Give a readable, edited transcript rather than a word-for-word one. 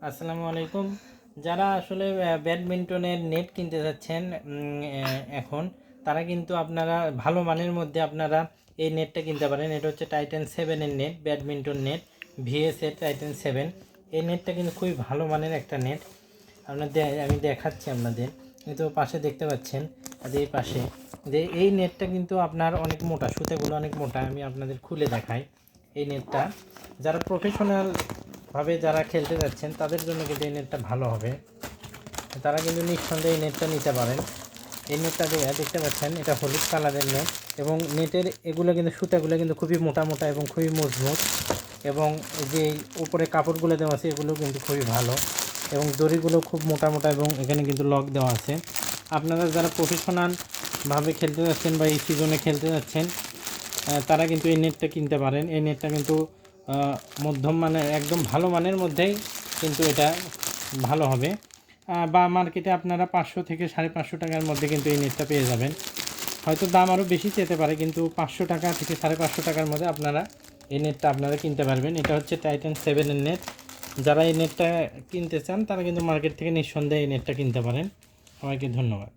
আসসালামু আলাইকুম। যারা আসলে ব্যাডমিন্টনের নেট কিনতে যাচ্ছেন এখন, তারা কিন্তু আপনারা ভালো মানের মধ্যে আপনারা এই নেটটা কিনতে পারেন। এটা হচ্ছে টাইটান 7-এর net, badminton net, VSA Titan 7। এই নেটটা কিন্তু খুবই ভালো মানের একটা নেট। আমি দেখাচ্ছি আপনাদের, কিন্তু পাশে দেখতে পাচ্ছেন এই পাশে যে এই নেটটা কিন্তু আপনার অনেক মোটা, সুতাগুলো অনেক মোটা। আমি আপনাদের খুলে দেখাই। এই নেটটা যারা প্রফেশনাল ভাবে যারা খেলতে যাচ্ছেন তাদের জন্য কিন্তু এই নেটটা ভালো হবে। তারা কিন্তু নিঃসন্দেহে এই নেটটা নিতে পারেন। এই নেটটা দেখতে পাচ্ছেন, এটা হলুদ কালারের নেট এবং নেটের এগুলো কিন্তু সুতাগুলো কিন্তু খুবই মোটা মোটা এবং খুবই মজবুত, এবং যে উপরে কাপড়গুলো দেওয়া আছে এগুলো কিন্তু খুবই ভালো, এবং দড়িগুলো খুব মোটা মোটা এবং এখানে কিন্তু লক দেওয়া আছে। আপনারা যারা প্রফেশনালভাবে খেলতে যাচ্ছেন বা এই সিজনে খেলতে যাচ্ছেন তারা কিন্তু এই নেটটা কিনতে পারেন। এই নেটটা কিন্তু মধ্যম মানের, একদম ভালো মানের মধ্যেই কিন্তু এটা ভালো হবে। বা মার্কেটে আপনারা 500 থেকে 550 টাকার মধ্যে কিন্তু এই নেটটা পেয়ে যাবেন। হয়তো দাম আরও বেশি যেতে পারে, কিন্তু 500 টাকা থেকে 550 টাকার মধ্যে আপনারা এই নেটটা আপনারা কিনতে পারবেন। এটা হচ্ছে টাইটান 7-এর নেট। যারা এই নেটটা কিনতে চান তারা কিন্তু মার্কেট থেকে নিঃসন্দেহে এই নেটটা কিনতে পারেন। সবাইকে ধন্যবাদ।